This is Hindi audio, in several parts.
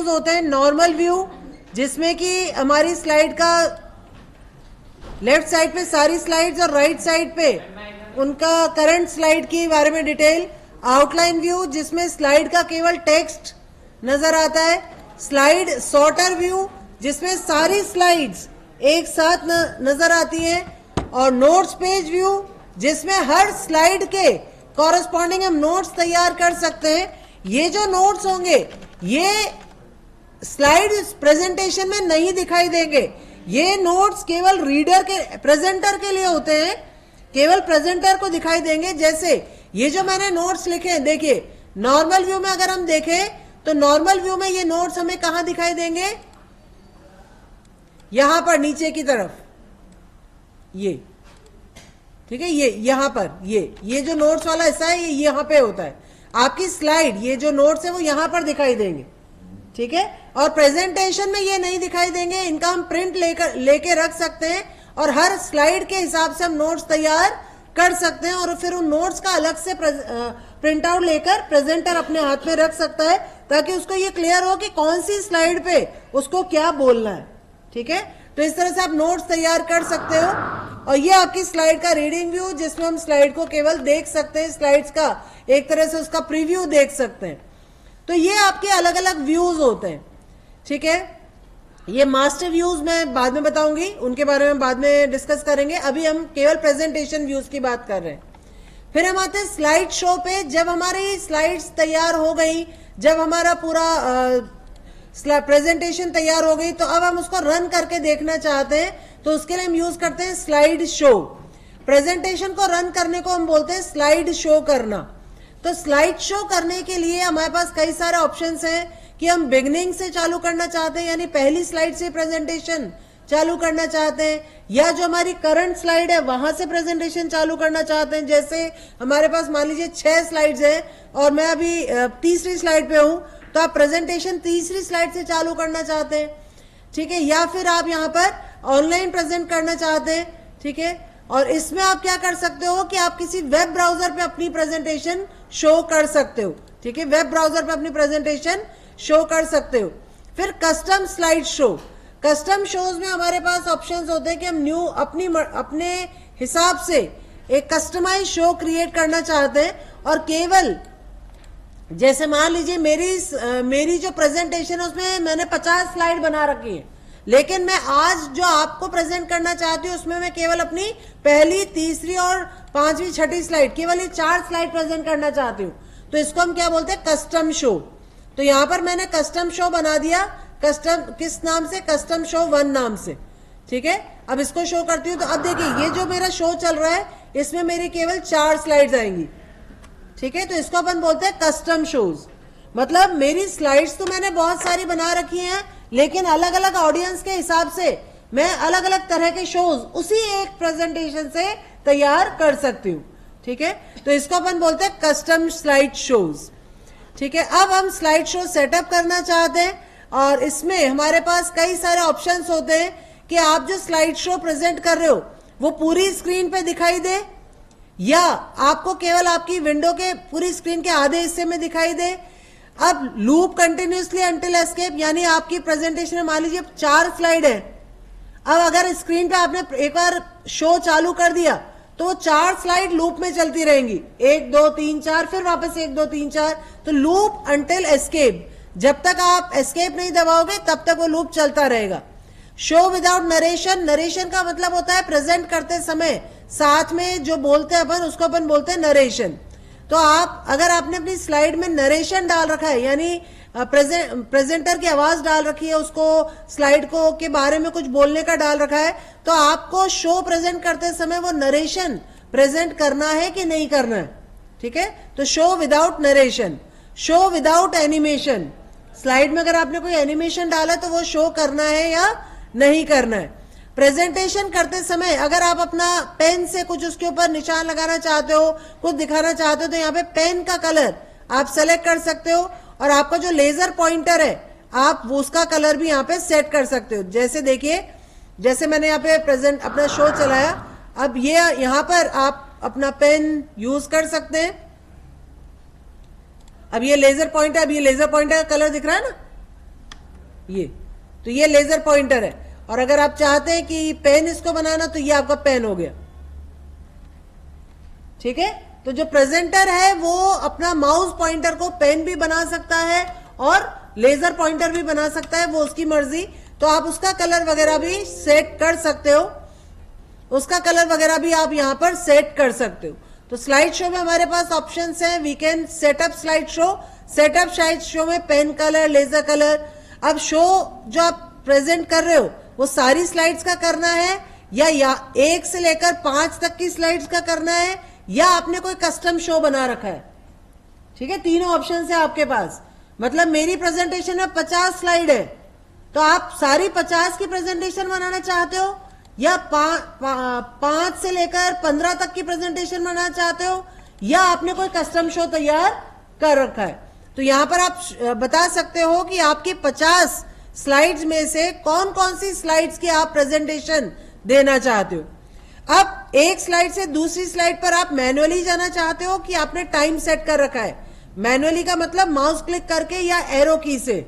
व्यूज होते हैं। नॉर्मल व्यू, जिसमें कि हमारी स्लाइड का लेफ्ट साइड पे सारी स्लाइड्स और राइट साइड पे उनका करंट स्लाइड के बारे में डिटेल। आउटलाइन व्यू, जिसमें स्लाइड का केवल टेक्स्ट नजर आता है। स्लाइड सॉर्टर व्यू, जिसमें सारी स्लाइड्स एक साथ नजर आती हैं। और नोट्स पेज व्यू, जिसमें हर स्लाइड के कॉरेस्पॉन्डिंग हम नोट्स तैयार कर सकते हैं। ये जो नोट्स होंगे ये स्लाइड प्रेजेंटेशन में नहीं दिखाई देंगे। ये नोट्स केवल रीडर के, प्रेजेंटर के लिए होते हैं, केवल प्रेजेंटर को दिखाई देंगे। जैसे ये जो मैंने नोट्स लिखे हैं, देखिए नॉर्मल व्यू में अगर हम देखें तो नॉर्मल व्यू में ये नोट्स हमें कहां दिखाई देंगे, यहां पर नीचे की तरफ, ये ठीक है, ये यहां पर ये जो नोट्स वाला हिस्सा है ये यहां पे होता है। आपकी स्लाइड, ये जो नोट्स है वो यहां पर दिखाई देंगे, ठीक है। और प्रेजेंटेशन में ये नहीं दिखाई देंगे, इनका हम प्रिंट लेके रख सकते हैं और हर स्लाइड के हिसाब से हम नोट्स तैयार कर सकते हैं और फिर उन नोट्स का अलग से प्रिंट आउट लेकर प्रेजेंटर अपने हाथ में रख सकता है, ताकि उसको ये क्लियर हो कि कौन सी स्लाइड पे उसको क्या बोलना है, ठीक है। तो इस तरह से आप नोट्स तैयार कर सकते हो। और ये आपकी स्लाइड का रीडिंग व्यू, जिसमें हम स्लाइड को केवल देख सकते हैं, स्लाइड्स का एक तरह से उसका प्रीव्यू देख सकते हैं। तो ये आपके अलग अलग व्यूज होते हैं, ठीक है। ये मास्टर व्यूज मैं बाद में बताऊंगी, उनके बारे में बाद में डिस्कस करेंगे। अभी हम केवल प्रेजेंटेशन व्यूज की बात कर रहे हैं। फिर हम आते हैं स्लाइड शो पे। जब हमारी स्लाइड्स तैयार हो गई, जब हमारा पूरा प्रेजेंटेशन तैयार हो गई, तो अब हम उसको रन करके देखना चाहते हैं, तो उसके लिए हम यूज करते हैं स्लाइड शो। प्रेजेंटेशन को रन करने को हम बोलते हैं स्लाइड शो करना। तो स्लाइड शो करने के लिए हमारे पास कई सारे ऑप्शंस हैं कि हम बिगनिंग से चालू करना चाहते हैं, यानी पहली स्लाइड से प्रेजेंटेशन चालू करना चाहते हैं, या जो हमारी करंट स्लाइड है वहां से प्रेजेंटेशन चालू करना चाहते हैं। जैसे हमारे पास मान लीजिए 6 स्लाइड्स हैं और मैं अभी तीसरी स्लाइड पे हूं, तो आप प्रेजेंटेशन तीसरी स्लाइड से चालू करना चाहते हैं, ठीक है। या फिर आप यहाँ पर ऑनलाइन प्रेजेंट करना चाहते हैं, ठीक है। और इसमें आप क्या कर सकते हो कि आप किसी वेब ब्राउजर पे अपनी प्रेजेंटेशन शो कर सकते हो, ठीक है। वेब ब्राउजर पे अपनी प्रेजेंटेशन शो कर सकते हो। फिर custom slide show. Custom shows में हमारे पास ऑप्शंस होते हैं कि हम न्यू अपने हिसाब से एक कस्टमाइज शो क्रिएट करना चाहते हैं। और केवल जैसे मान लीजिए मेरी जो प्रेजेंटेशन है उसमें मैंने 50 स्लाइड बना रखी है, लेकिन मैं आज जो आपको प्रेजेंट करना चाहती हूँ उसमें मैं केवल अपनी पहली, तीसरी और पांचवी, छठी स्लाइड, केवल ये 4 स्लाइड प्रेजेंट करना चाहती हूँ। तो इसको हम क्या बोलते हैं, कस्टम शो। तो यहां पर मैंने कस्टम शो बना दिया, कस्टम किस नाम से, कस्टम शो 1 नाम से, ठीक है। अब इसको शो करती हूँ तो अब देखिए ये जो मेरा शो चल रहा है इसमें मेरी केवल 4 स्लाइड्स आएंगी, ठीक है। तो इसको अपन बोलते हैं कस्टम शोज। मतलब मेरी स्लाइड्स तो मैंने बहुत सारी बना रखी हैं, लेकिन अलग अलग ऑडियंस के हिसाब से मैं अलग अलग तरह के शोज उसी एक प्रेजेंटेशन से तैयार कर सकती हूँ, ठीक है। तो इसको अपन बोलते हैं कस्टम स्लाइड शोज, ठीक है। अब हम स्लाइड शो सेटअप करना चाहते हैं और इसमें हमारे पास कई सारे ऑप्शंस होते हैं कि आप जो स्लाइड शो प्रेजेंट कर रहे हो वो पूरी स्क्रीन पे दिखाई दे, या आपको केवल आपकी विंडो के पूरी स्क्रीन के आधे हिस्से में दिखाई दे। अब लूप कंटिन्यूसली अंटिल एस्केप, यानी आपकी प्रेजेंटेशन में मान लीजिए 4 स्लाइड है। अब अगर स्क्रीन पे आपने एक बार शो चालू कर दिया तो 4 स्लाइड लूप में चलती रहेंगी, 1 2 3 4, फिर वापस 1 2 3 4। तो लूप अंटिल एस्केप, जब तक आप एस्केप नहीं दबाओगे तब तक वो लूप चलता रहेगा। Show without narration. नरेशन का मतलब होता है प्रेजेंट करते समय साथ में जो बोलते हैं अपन, उसको अपन बोलते हैं नरेशन। तो आप अगर आपने अपनी स्लाइड में नरेशन डाल रखा है, यानी प्रेजेंटर की आवाज डाल रखी है, उसको स्लाइड को के बारे में कुछ बोलने का डाल रखा है, तो आपको शो प्रेजेंट करते समय वो नरेशन प्रेजेंट करना है कि नहीं करना है, ठीक है। तो show without narration. Show without animation. Slide में अगर आपने कोई एनिमेशन डाला तो वो शो करना है या नहीं करना है। प्रेजेंटेशन करते समय अगर आप अपना पेन से कुछ उसके ऊपर निशान लगाना चाहते हो, कुछ दिखाना चाहते हो, तो यहाँ पे पेन का कलर आप सेलेक्ट कर सकते हो और आपका जो लेजर पॉइंटर है आप उसका कलर भी यहाँ पे सेट कर सकते हो। जैसे देखिए, जैसे मैंने यहाँ पे प्रेजेंट अपना शो चलाया, अब ये यहाँ पर आप अपना पेन यूज कर सकते हैं। अब ये लेजर पॉइंटर, अब ये लेजर पॉइंटर का कलर दिख रहा है ना, ये, तो ये लेजर पॉइंटर है। और अगर आप चाहते हैं कि पेन इसको बनाना तो ये आपका पेन हो गया, ठीक है। तो जो प्रेजेंटर है वो अपना माउस पॉइंटर को पेन भी बना सकता है और लेजर पॉइंटर भी बना सकता है, वो उसकी मर्जी। तो आप उसका कलर वगैरह भी सेट कर सकते हो, उसका कलर वगैरह भी आप यहां पर सेट कर सकते हो। तो स्लाइड शो में हमारे पास ऑप्शंस हैं, we can set up slide show. Set up slide show में पेन कलर, लेजर कलर। अब शो जो आप प्रेजेंट कर रहे हो वो सारी स्लाइड्स का करना है या 1 से लेकर 5 तक की स्लाइड्स का करना है, या आपने कोई कस्टम शो बना रखा है, ठीक है। तीनों ऑप्शन है आपके पास। मतलब मेरी प्रेजेंटेशन में 50 स्लाइड है, तो आप सारी 50 की प्रेजेंटेशन बनाना चाहते हो, या 5 से लेकर 15 तक की प्रेजेंटेशन बनाना चाहते हो, या आपने कोई कस्टम शो तैयार कर रखा है। तो यहां पर आप बता सकते हो कि आपकी 50 स्लाइड्स में से कौन कौन सी स्लाइड्स की आप प्रेजेंटेशन देना चाहते हो। अब एक स्लाइड से दूसरी स्लाइड पर आप मैनुअली जाना चाहते हो कि आपने टाइम सेट कर रखा है। मैनुअली का मतलब माउस क्लिक करके या एरो की से।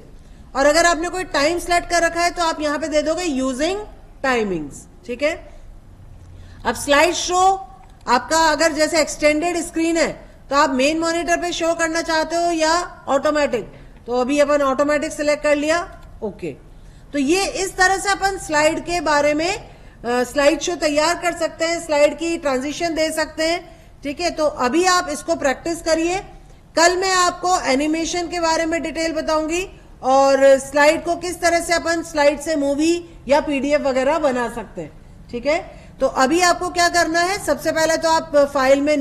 और अगर आपने कोई टाइम सेलेक्ट कर रखा है तो आप यहां पे दे दोगे यूजिंग टाइमिंग्स, ठीक है। अब स्लाइड शो आपका अगर जैसे एक्सटेंडेड स्क्रीन है तो आप मेन मॉनिटर पे शो करना चाहते हो या ऑटोमेटिक, तो अभी अपन ऑटोमेटिक सिलेक्ट कर लिया, ओके। तो ये इस तरह से अपन स्लाइड के बारे में स्लाइड शो तैयार कर सकते हैं, स्लाइड की ट्रांजिशन दे सकते हैं, ठीक है। तो अभी आप इसको प्रैक्टिस करिए। कल मैं आपको एनिमेशन के बारे में डिटेल बताऊंगी और स्लाइड को किस तरह से अपन स्लाइड से मूवी या पीडीएफ वगैरह बना सकते हैं, ठीक है। तो अभी आपको क्या करना है, सबसे पहले तो आप फाइल में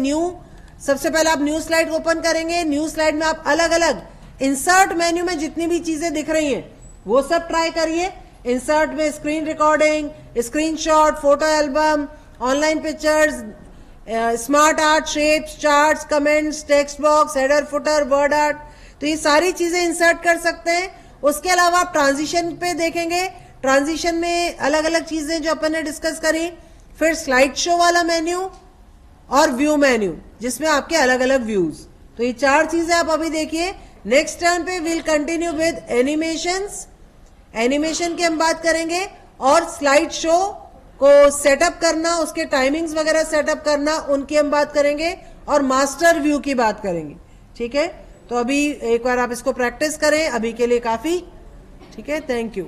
सबसे पहले आप न्यू स्लाइड ओपन करेंगे। न्यू स्लाइड में आप अलग अलग इंसर्ट मेन्यू में जितनी भी चीजें दिख रही हैं वो सब ट्राई करिए। इंसर्ट में screen recording, screenshot, photo album, online pictures, smart art, shapes, charts, comments, text box, header, footer, word art, तो ये सारी चीजें इंसर्ट कर सकते हैं। उसके अलावा आप ट्रांजिशन पे देखेंगे, ट्रांजिशन में अलग अलग चीजें जो अपन ने डिस्कस करी। फिर स्लाइड शो वाला मेन्यू और व्यू मेन्यू जिसमें आपके अलग अलग व्यूज। तो ये 4 चीजें आप अभी देखिए। नेक्स्ट टाइम पे will continue with animations, animation की हम बात करेंगे, और स्लाइड शो को सेटअप करना, उसके टाइमिंग्स वगैरह सेटअप करना, उनकी हम बात करेंगे, और मास्टर व्यू की बात करेंगे, ठीक है। तो अभी एक बार आप इसको प्रैक्टिस करें, अभी के लिए काफी, ठीक है। Thank you.